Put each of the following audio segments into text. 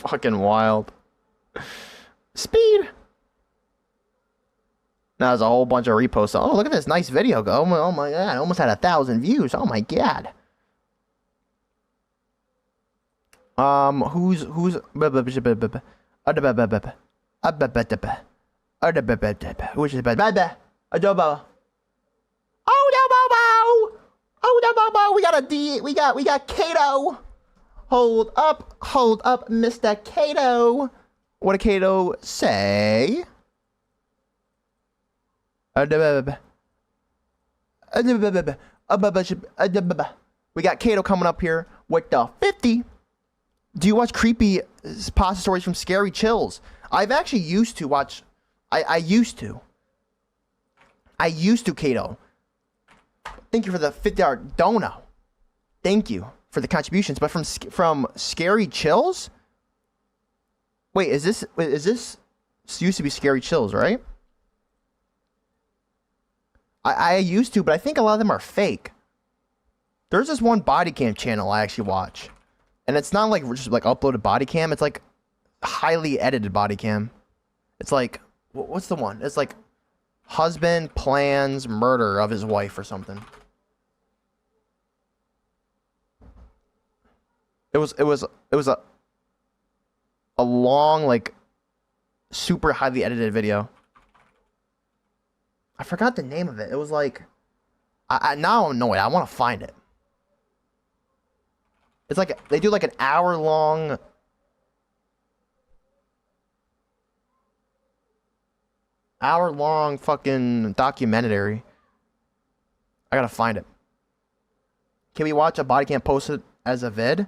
fucking wild. Speed. Now there's a whole bunch of reposts. Oh, look at this nice video. Oh my god, almost had 1,000 views. Oh my god. Who's who's Adobo. Oh no, Bobo! Oh no, Bobo! We got Kato. Hold up, Mr. Kato. What did Kato say? We got Kato coming up here with the 50. Do you watch creepy pasta stories from Scary Chills? I've actually used to watch. I used to, Kato. Thank you for the $50 dono. Thank you for the contributions. But from Scary Chills? Wait, is this used to be Scary Chills, right? I used to, but I think a lot of them are fake. There's this one body cam channel I actually watch. And it's not like just like uploaded body cam. It's like highly edited body cam. It's like, what's the one? It's like husband plans murder of his wife or something. It was a long, like, super highly edited video. I forgot the name of it. It was like, now I know it. I want to find it. It's like, they do like an hour-long... fucking documentary. I gotta find it. Can we watch a body cam posted as a vid?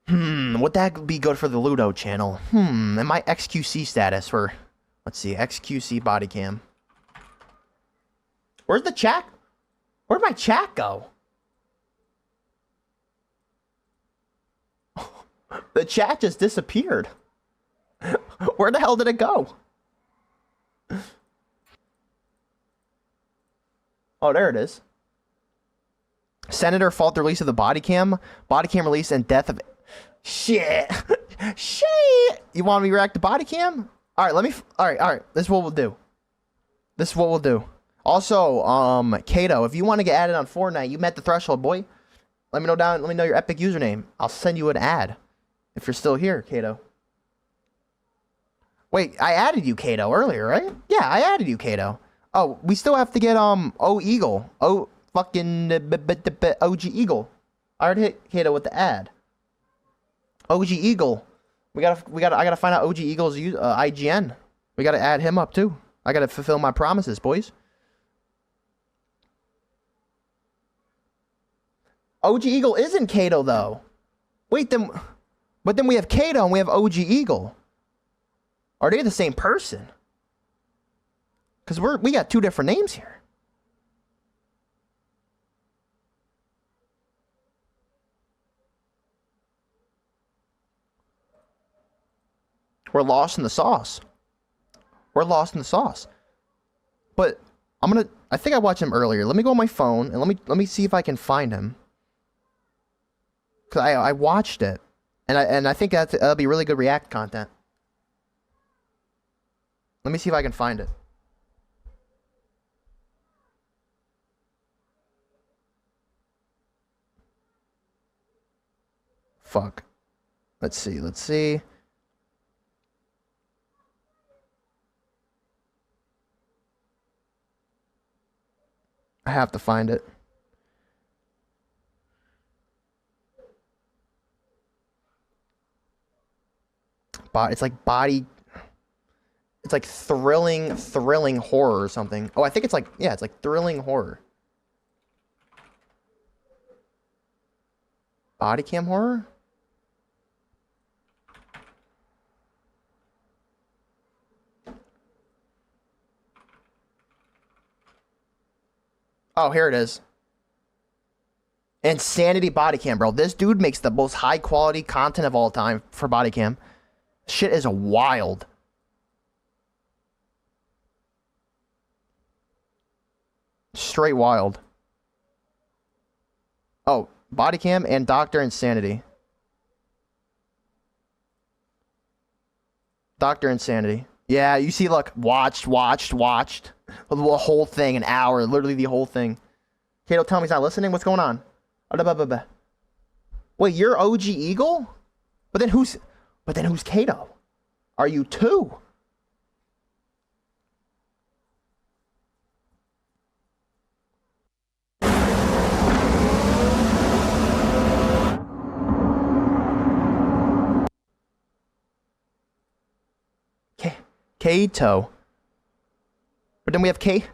Would that be good for the Ludo channel? And my XQC status for... Let's see, XQC body cam. Where's the chat? Where'd my chat go? The chat just disappeared. Where the hell did it go? Oh, there it is. Senator fault the release of the body cam. Body cam release and death of... Shit. Shit. You want me to react to body cam? All right, let me... All right. This is what we'll do. Also, Kato, if you want to get added on Fortnite, you met the threshold, boy. Let me know your epic username. I'll send you an ad. If you're still here, Kato. Wait, I added you, Kato, earlier, right? Yeah, I added you, Kato. Oh, we still have to get, Eagle. Fucking, OG Eagle. I already hit Kato with the ad. OG Eagle. I gotta find out OG Eagle's IGN. We gotta add him up, too. I gotta fulfill my promises, boys. OG Eagle isn't Kato, though. Wait, but then we have Kato and we have OG Eagle. Are they the same person? Because we got two different names here. We're lost in the sauce. We're lost in the sauce. But I think I watched him earlier. Let me go on my phone and let me see if I can find him. Cause I watched it. And I think that'll be really good React content. Let me see if I can find it. Fuck. Let's see. I have to find it. It's like body... It's like thrilling horror or something. Oh, I think it's like... Yeah, it's like thrilling horror. Body cam horror? Oh, here it is. Insanity body cam, bro. This dude makes the most high quality content of all time for body cam. Shit is wild. Straight wild. Oh, body cam and Dr. Insanity. Dr. Insanity. Yeah, you see, look, watched. The whole thing, an hour, literally the whole thing. Kato, tell me he's not listening? What's going on? Wait, you're OG Eagle? But then who's Kato? Are you two? Kato. But then we have K.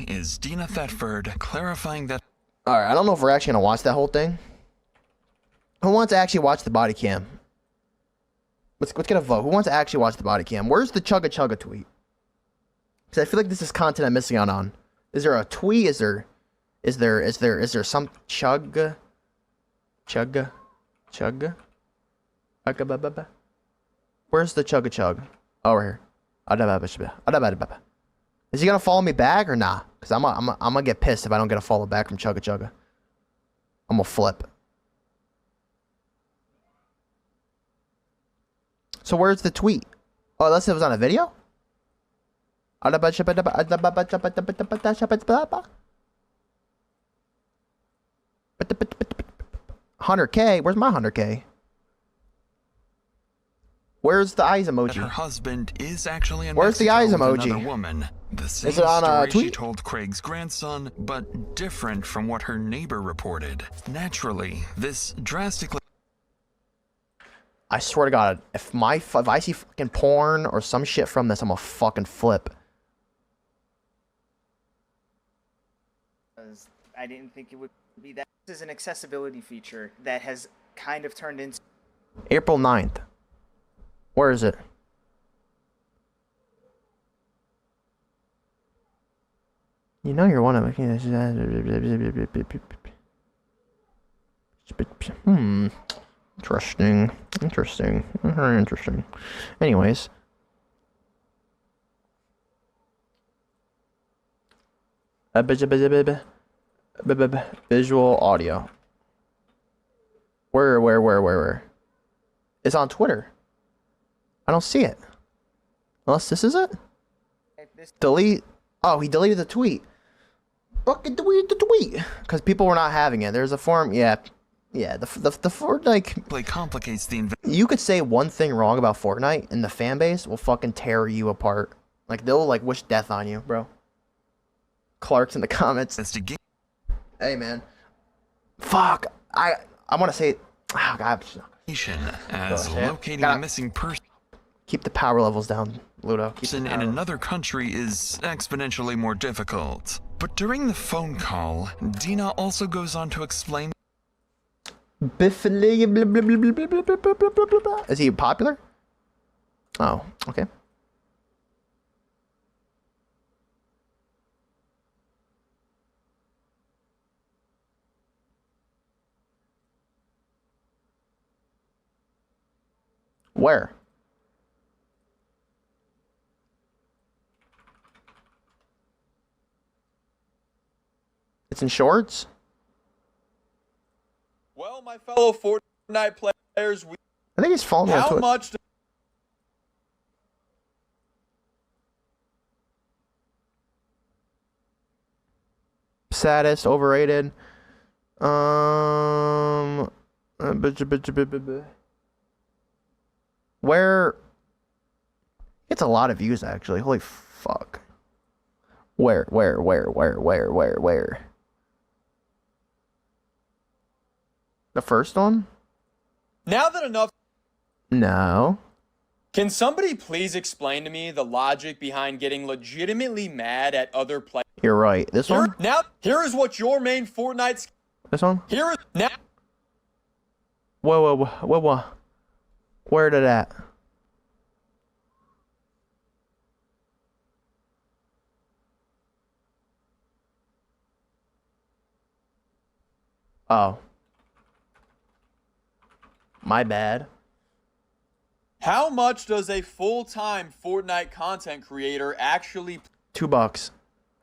Is Dina Thetford clarifying that. Alright, I don't know if we're actually gonna watch that whole thing. Who wants to actually watch the body cam? Let's get a vote. Who wants to actually watch the body cam? Where's the chugga chugga tweet? Because I feel like this is content I'm missing out on. Is there a tweet? Is there some chugga? Where's the chugga chug? Over here. Is he gonna follow me back or nah? Because I'm gonna get pissed if I don't get a follow back from chugga chugga. I'm gonna flip. So where's the tweet? Oh, unless it was on a video? 100K? Where's my 100K? Where's the eyes emoji? Her husband is actually in Where's the eyes emoji? Another woman. The same is it on a story tweet? She told Craig's grandson, but different from what her neighbor reported. Naturally, this drastically. I swear to God, if I see fucking porn or some shit from this, I'm gonna fucking flip. I didn't think it would be that. This is an accessibility feature that has kind of turned into. April 9th. Where is it? You know you're one of them. Interesting. Very interesting. Anyways. Visual audio. Where? It's on Twitter. I don't see it. Unless this is it? Delete. Oh, he deleted the tweet. Fucking delete the tweet. Because people were not having it. There's a forum. Yeah, the Fortnite complicates the you could say one thing wrong about Fortnite and the fan base will fucking tear you apart. Like they'll like wish death on you, bro. Clark's in the comments. Hey man. Fuck. I want to say oh god. As locating a missing person. Keep the power levels down, Ludo. In another country is exponentially more difficult. But during the phone call, Dina also goes on to explain. Is he popular? Oh, okay. Where? It's in shorts? Well, my fellow Fortnite players, I think he's following me on Twitter. How much? Saddest, overrated. Where? It's a lot of views actually. Holy fuck. Where? The first one? Now that enough. No. Can somebody please explain to me the logic behind getting legitimately mad at other players? You're right. This one? Now, here is what your main Fortnite. This one? Here is now. Whoa. Where did that? Oh. My bad. How much does a full-time Fortnite content creator actually... $2.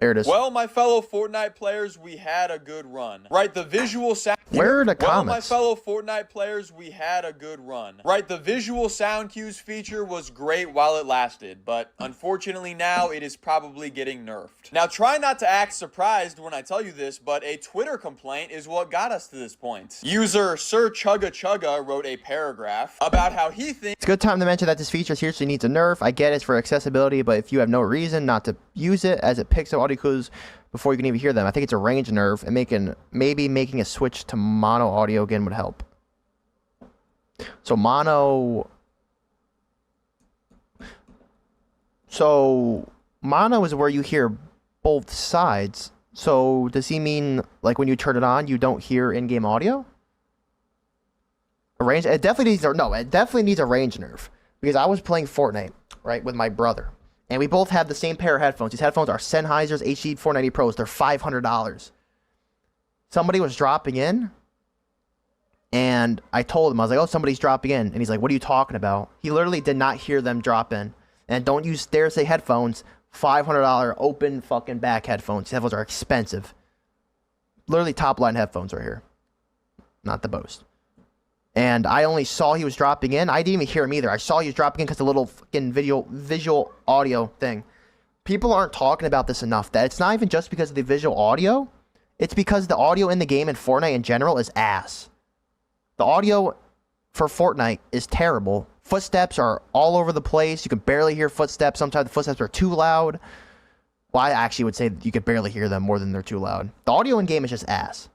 There it is. Well, my fellow Fortnite players, we had a good run. Right, the visual sound... Where are the Well, my comments? fellow Fortnite players, we had a good run. Right, the visual sound cues feature was great while it lasted, but unfortunately now it is probably getting nerfed. Now, try not to act surprised when I tell you this, but a Twitter complaint is what got us to this point. User Sir Chugga Chugga wrote a paragraph about how he thinks... It's a good time to mention that this feature seriously needs a nerf. I get it's for accessibility, but if you have no reason not to use it, as it picks up audio cues before you can even hear them, I think it's a range nerf, and maybe making a switch to mono audio again would help. So mono is where you hear both sides. So does he mean like when you turn it on, you don't hear in-game audio? A range? It definitely needs a range nerf, because I was playing Fortnite, right, with my brother, and we both have the same pair of headphones. These headphones are Sennheiser's HD 490 Pros. They're $500. Somebody was dropping in, and I told him, I was like, oh, somebody's dropping in. And he's like, what are you talking about? He literally did not hear them drop in. And don't use dare say headphones, $500 open fucking back headphones. These headphones are expensive. Literally top line headphones right here. Not the boast. And I only saw he was dropping in. I didn't even hear him either. I saw he was dropping in because the little fucking visual audio thing. People aren't talking about this enough. That it's not even just because of the visual audio. It's because the audio in the game and Fortnite in general is ass. The audio for Fortnite is terrible. Footsteps are all over the place. You can barely hear footsteps. Sometimes the footsteps are too loud. Well, I actually would say you could barely hear them more than they're too loud. The audio in game is just ass.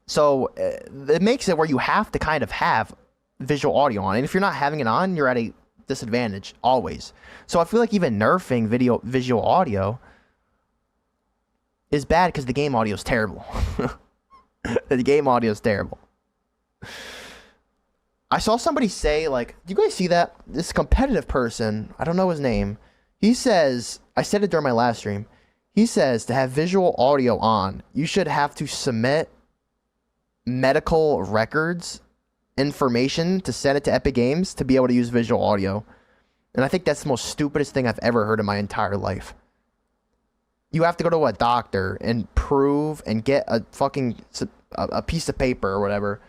So it makes it where you have to kind of have visual audio on. And if you're not having it on, you're at a disadvantage always. So I feel like even nerfing visual audio is bad because the game audio is terrible. The game audio is terrible. I saw somebody say, like, do you guys see that? This competitive person, I don't know his name. He says, I said it during my last stream. He says to have visual audio on, you should have to submit medical records information to send it to Epic Games to be able to use visual audio. And I think that's the most stupidest thing I've ever heard in my entire life. You have to go to a doctor and prove and get a fucking a piece of paper or whatever,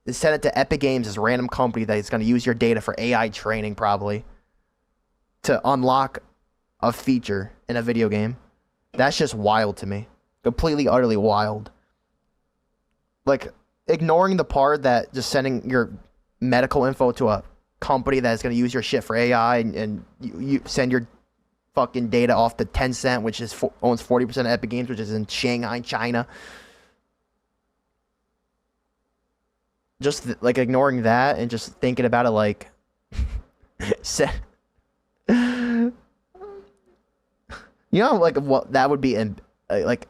and send it to Epic Games, this random company that is going to use your data for AI training probably to unlock a feature in a video game. That's just wild to me. Completely, utterly wild. Like, ignoring the part that just sending your medical info to a company that is going to use your shit for AI, and you send your fucking data off to Tencent, which owns 40% of Epic Games, which is in Shanghai, China. Just like ignoring that and just thinking about it like, you know, like what that would be, like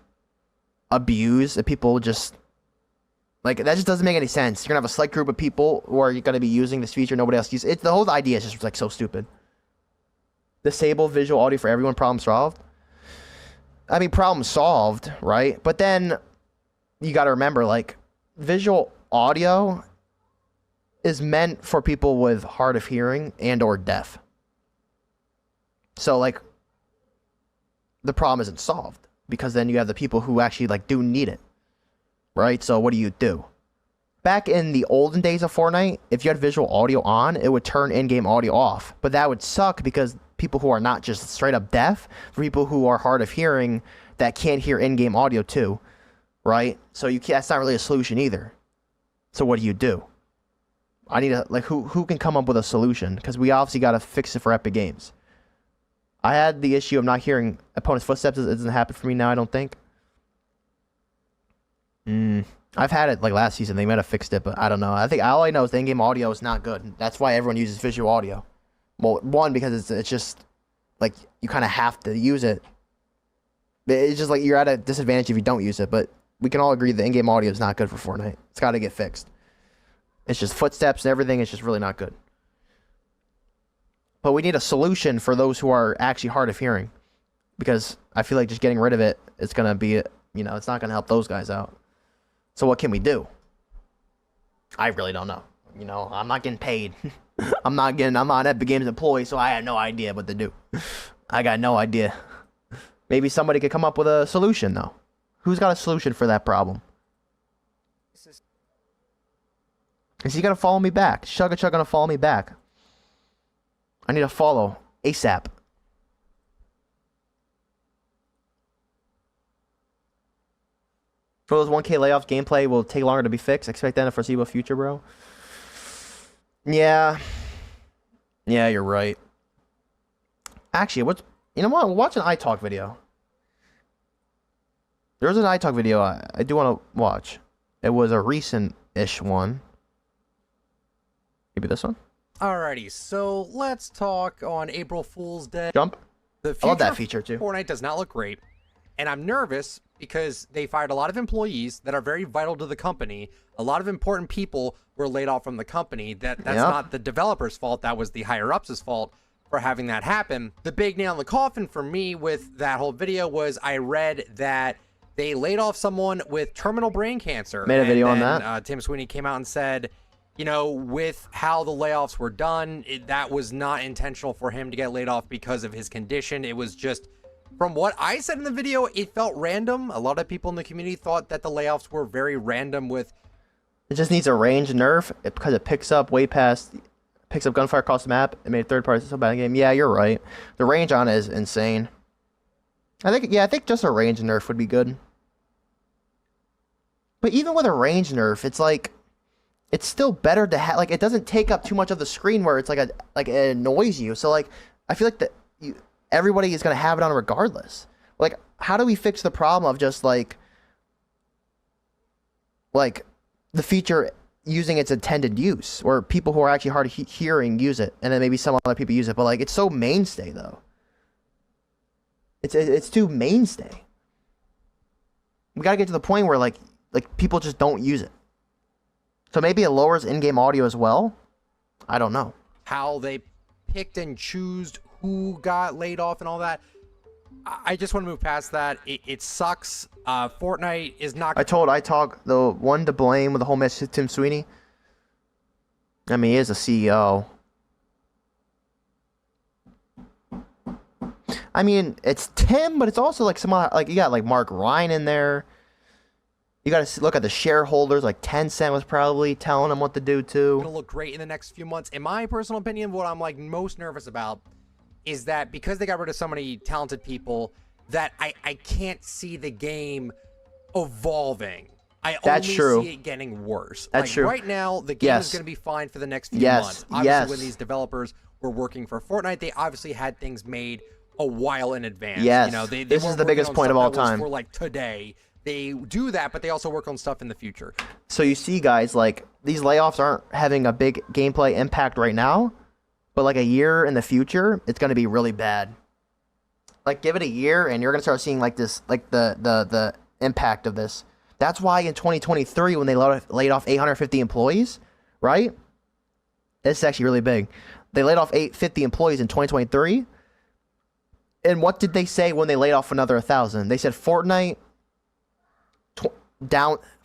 abuse, if people just like that just doesn't make any sense. You're gonna have a select group of people who are gonna be using this feature, nobody else uses it. The whole idea is just like so stupid. Disable visual audio for everyone, problem solved. I mean, problem solved, right? But then you got to remember, like, visual audio is meant for people with hard of hearing and or deaf. So, like, the problem isn't solved because then you have the people who actually, like, do need it, right? So what do? Back in the olden days of Fortnite, if you had visual audio on, it would turn in-game audio off. But that would suck because people who are not just straight up deaf, for people who are hard of hearing that can't hear in-game audio too, right? So that's not really a solution either. So what do? I need a, like, who can come up with a solution? Because we obviously got to fix it for Epic Games. I had the issue of not hearing opponents' footsteps. It doesn't happen for me now, I don't think. I've had it like last season. They might have fixed it, but I don't know. I think all I know is the in-game audio is not good. That's why everyone uses visual audio. Well, one, because it's just like you kind of have to use it. It's just like you're at a disadvantage if you don't use it. But we can all agree the in-game audio is not good for Fortnite. It's got to get fixed. It's just footsteps and everything. It's just really not good. But we need a solution for those who are actually hard of hearing, because I feel like just getting rid of it is gonna be, it's not gonna help those guys out. So what can we do? I really don't know. You know, I'm not getting paid. I'm not an Epic Games employee, so I have no idea what to do. I got no idea. Maybe somebody could come up with a solution, though. Who's got a solution for that problem? Is he gonna follow me back? Chugga gonna follow me back. I need a follow ASAP. For those 1K layoffs, gameplay will take longer to be fixed. Expect that in the foreseeable future, bro. Yeah. Yeah, you're right. Actually, you know what? Watch an iTalk video. There's an iTalk video I do want to watch. It was a recent-ish one. Maybe this one? Alrighty, so let's talk on April Fool's Day. Jump. The I future love that feature, too. Fortnite does not look great, and I'm nervous because they fired a lot of employees that are very vital to the company. A lot of important people were laid off from the company. That's not the developers' fault. That was the higher-ups' fault for having that happen. The big nail in the coffin for me with that whole video was I read that they laid off someone with terminal brain cancer. Made a video on that. Tim Sweeney came out and said, you know, with how the layoffs were done, that was not intentional for him to get laid off because of his condition. It was just, from what I said in the video, it felt random. A lot of people in the community thought that the layoffs were very random with... It just needs a range nerf because it picks up gunfire across the map. It made third party so bad in the game. Yeah, you're right. The range on it is insane. I think just a range nerf would be good. But even with a range nerf, it's like, it's still better to have, like, it doesn't take up too much of the screen where it's like it annoys you. So like, I feel like everybody is gonna have it on regardless. Like, how do we fix the problem of just like the feature using its intended use, or people who are actually hard of hearing use it, and then maybe some other people use it, but like, it's so mainstay though. It's too mainstay. We gotta get to the point where like people just don't use it. So maybe it lowers in-game audio as well. I don't know. How they picked and choose who got laid off and all that. I just want to move past that. It sucks. Fortnite is not... I told iTalk the one to blame with the whole mess is Tim Sweeney. I mean, he is a CEO. I mean, it's Tim, but it's also like someone like you got like Mark Ryan in there. You got to look at the shareholders. Like Tencent was probably telling them what to do too. It'll look great in the next few months. In my personal opinion, what I'm like most nervous about is that because they got rid of so many talented people, that I can't see the game evolving. That's only true. see it getting worse. That's true. Right now, the game is going to be fine for the next few months. Obviously, Yes. when these developers were working for Fortnite, they obviously had things made a while in advance. Yes. You know, they This is weren't the working biggest on point of stuff all that was time. For like today, they do that, but they also work on stuff in the future. So you see, guys, like these layoffs aren't having a big gameplay impact right now, but like a year in the future, it's going to be really bad. Like, give it a year, and you're going to start seeing like this, like the impact of this. That's why in 2023, when they laid off 850 employees, right? This is actually really big. They laid off 850 employees in 2023. And what did they say when they laid off another 1,000? They said Fortnite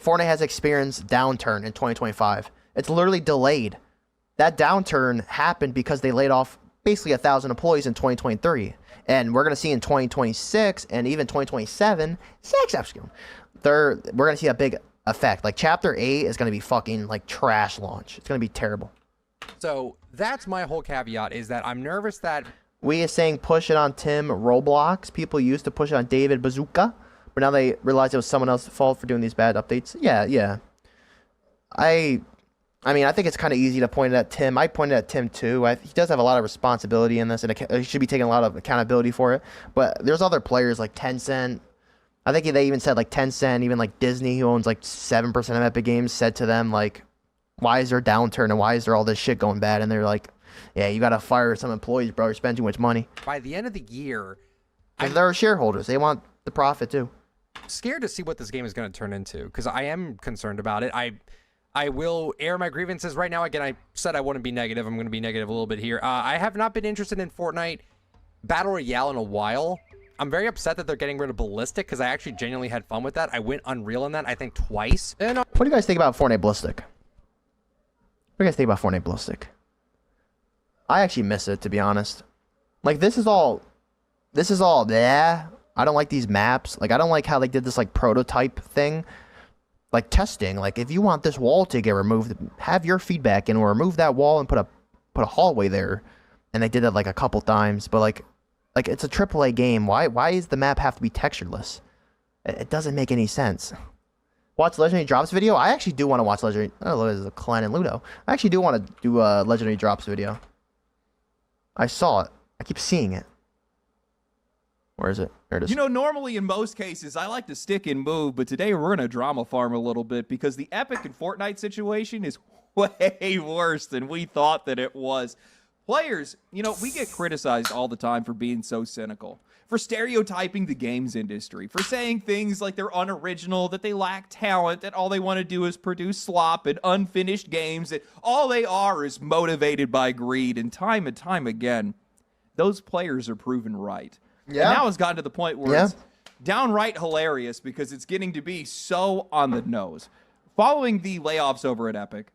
has experienced downturn in 2025. It's literally delayed. That downturn happened because they laid off basically 1,000 employees in 2023. And we're going to see in 2026 and even 2027, we're going to see a big effect. Like Chapter 8 is going to be fucking like trash launch. It's going to be terrible. So that's my whole caveat, is that I'm nervous that... We is saying push it on Tim Roblox. People used to push it on David Bazooka, but now they realize it was someone else's fault for doing these bad updates. Yeah. I mean, I think it's kind of easy to point it at Tim. I pointed at Tim too. He does have a lot of responsibility in this, and he should be taking a lot of accountability for it. But there's other players like Tencent. I think they even said like Tencent, even like Disney, who owns like 7% of Epic Games, said to them like, why is there a downturn and why is there all this shit going bad? And they're like, yeah, you got to fire some employees, bro. You're spending too much money. By the end of the year... And they're shareholders. They want the profit too. Scared to see what this game is going to turn into, because I am concerned about it. I will air my grievances right now. Again, I said I wouldn't be negative. I'm going to be negative a little bit here. I have not been interested in Fortnite Battle Royale in a while. I'm very upset that they're getting rid of Ballistic, because I actually genuinely had fun with that. I went Unreal in that, I think, twice. And What do you guys think about Fortnite Ballistic? do you guys think about Fortnite Blow Stick? I actually miss it, to be honest. Like, this is all, yeah. I don't like these maps. Like, I don't like how they did this, like, prototype thing. Like, testing. Like, if you want this wall to get removed, have your feedback and remove that wall and put a hallway there. And they did that, like, a couple times. But, like it's a AAA game. Why does the map have to be textureless? It doesn't make any sense. Watch Legendary Drops video? I actually do want to watch Legendary... Oh, this is a Clan and Ludo. I actually do want to do a Legendary Drops video. I saw it. I keep seeing it. Where is it? There it is. You know, normally in most cases, I like to stick and move, but today we're going to drama farm a little bit because the Epic and Fortnite situation is way worse than we thought that it was. Players, you know, we get criticized all the time for being so cynical, for stereotyping the games industry, for saying things like they're unoriginal, that they lack talent, that all they want to do is produce slop and unfinished games, that all they are is motivated by greed. And time again, those players are proven right. Yeah. And now it's gotten to the point where it's downright hilarious because it's getting to be so on the nose. Following the layoffs over at Epic,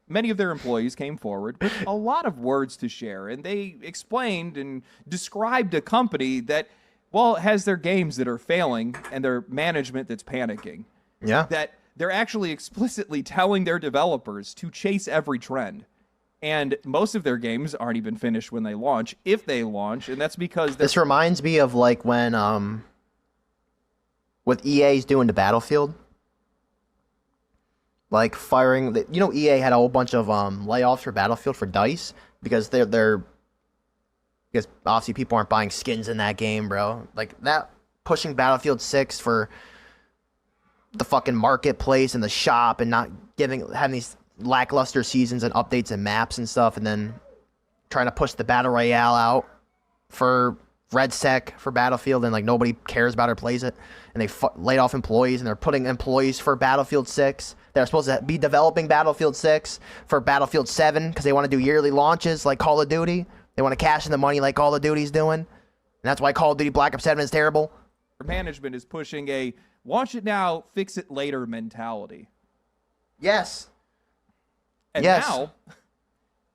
many of their employees came forward with a lot of words to share, and they explained and described a company that, well, has their games that are failing and their management that's panicking. Yeah. That they're actually explicitly telling their developers to chase every trend. And most of their games aren't even finished when they launch, if they launch, and that's because... This reminds me of, like, when, what EA's doing to Battlefield. Like, firing... You know, EA had a whole bunch of, layoffs for Battlefield for DICE, because they're... Because, obviously, people aren't buying skins in that game, bro. Like, that... Pushing Battlefield 6 for the fucking marketplace and the shop, and not having these lackluster seasons and updates and maps and stuff, and then trying to push the battle royale out for RedSec for Battlefield, and like nobody cares about or plays it, and they laid off employees, and they're putting employees for Battlefield 6 that are supposed to be developing Battlefield 6 for Battlefield 7 because they want to do yearly launches like Call of Duty. They want to cash in the money like Call of Duty's doing, and that's why Call of Duty Black Ops 7 is terrible. Management is pushing a launch it now, fix it later mentality. Yes. And yes. now,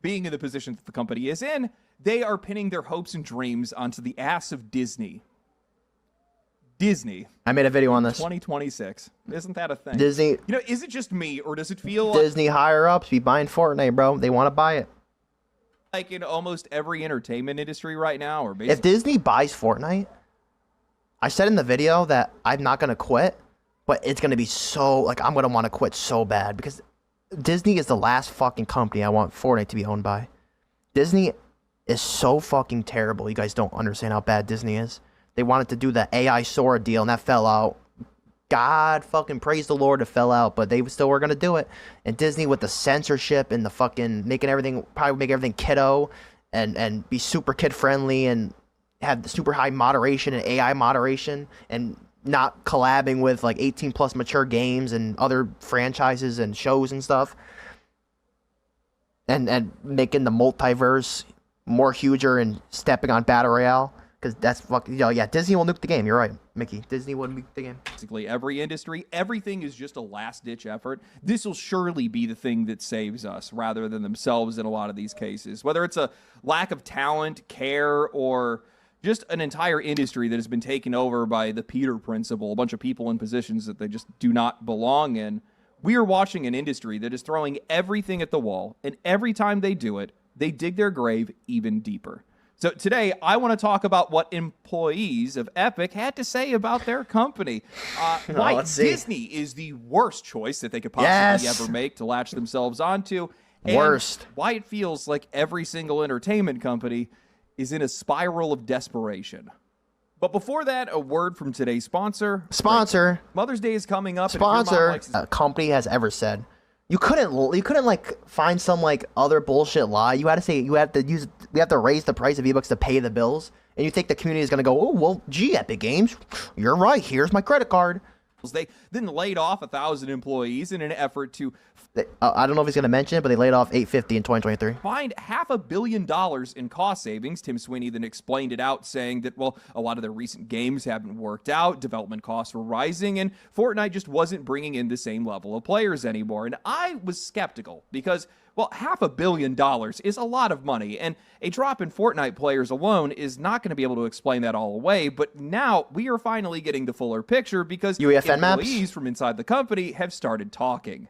being in the position that the company is in, they are pinning their hopes and dreams onto the ass of Disney. Disney. I made a video on this. 2026. Isn't that a thing? Disney. You know, is it just me, or does it feel Disney higher-ups be buying Fortnite, bro? They want to buy it. like in almost every entertainment industry right now? Or basically, If Disney buys Fortnite, I said in the video that I'm not going to quit, but it's going to be so, like, I'm going to want to quit so bad because Disney is the last fucking company I want Fortnite to be owned by. Disney is so fucking terrible. You guys don't understand how bad Disney is. They wanted to do the AI Sora deal, and that fell out. God fucking praise the Lord, it fell out, but they still were going to do it. And Disney with the censorship and the fucking making everything, probably make everything kiddo and be super kid friendly and have the super high moderation and AI moderation and not collabing with like 18 plus mature games and other franchises and shows and stuff. And making the multiverse more huger and stepping on Battle Royale. Because that's fucking, yeah, Disney will nuke the game. You're right, Mickey. Disney will nuke the game. basically every industry, everything is just a last-ditch effort. This will surely be the thing that saves us rather than themselves in a lot of these cases. Whether it's a lack of talent, care, or just an entire industry that has been taken over by the Peter principle, a bunch of people in positions that they just do not belong in. We are watching an industry that is throwing everything at the wall, and every time they do it, they dig their grave even deeper. So today, I want to talk about what employees of Epic had to say about their company. Why let's see. Disney is the worst choice that they could possibly Yes. ever make to latch themselves onto. And Worst. why it feels like every single entertainment company is in a spiral of desperation. But before that, a word from today's sponsor. Sponsor. Mother's Day is coming up. and if your mom Sponsor. likes- A company has ever said. You couldn't like find some like other bullshit lie. You had to say we have to raise the price of ebooks to pay the bills. And you think the community is gonna go, oh well, gee, Epic Games, you're right. Here's my credit card. They then laid off 1,000 employees in an effort to I don't know if he's going to mention it, but they laid off 850 in 2023. Find $500 million in cost savings. Tim Sweeney then explained it out, saying that, well, a lot of their recent games haven't worked out, development costs were rising, and Fortnite just wasn't bringing in the same level of players anymore. And I was skeptical because, well, $500 million is a lot of money, and a drop in Fortnite players alone is not going to be able to explain that all away. But now we are finally getting the fuller picture because UEFN maps? employees from inside the company have started talking.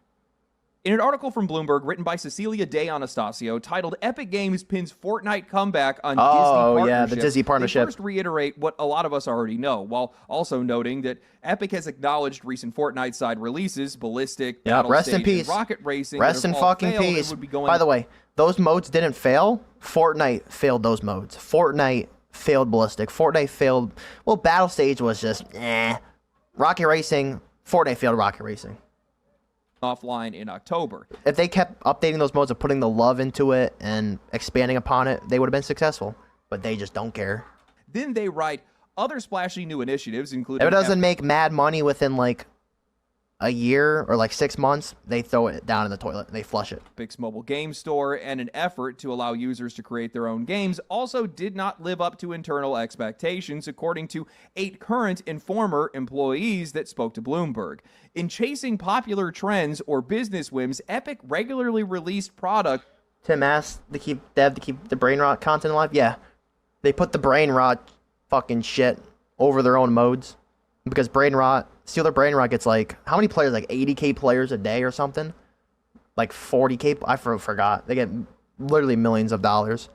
In an article from Bloomberg written by Cecilia De Anastasio titled Epic Games Pins Fortnite Comeback on Disney Partnership, yeah, the Disney partnership. They first reiterate what a lot of us already know, while also noting that Epic has acknowledged recent Fortnite side releases, Ballistic, Battle rest in Stage, peace. and Rocket Racing. Rest in fucking peace. Would be going By the way, those modes didn't fail. Fortnite failed those modes. Fortnite failed Ballistic. Fortnite failed... Well, Battle Stage was just... Rocket Racing... Fortnite failed Rocket Racing. offline in October. If they kept updating those modes and putting the love into it and expanding upon it, they would have been successful. But they just don't care. Then they write other splashy new initiatives, including... If it doesn't make mad money within like a year or like 6 months, they throw it down in the toilet. They flush it. Epic's mobile game store and an effort to allow users to create their own games also did not live up to internal expectations, according to 8 current and former employees that spoke to Bloomberg. In chasing popular trends or business whims, Epic regularly released product. Tim asked to keep the brain rot content alive. Yeah, they put the brain rot fucking shit over their own modes because brain rot. Stealer Brain Rot gets like, how many players? Like 80k players a day or something? Like 40k? I forgot. They get literally millions of dollars.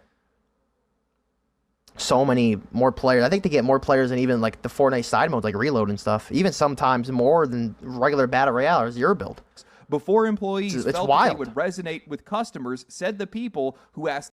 So many more players. I think they get more players than even like the Fortnite side modes, like Reload and stuff. Even sometimes more than regular Battle Royale or Zero Build. Before employees It's felt wild. that they would resonate with customers, said the people who asked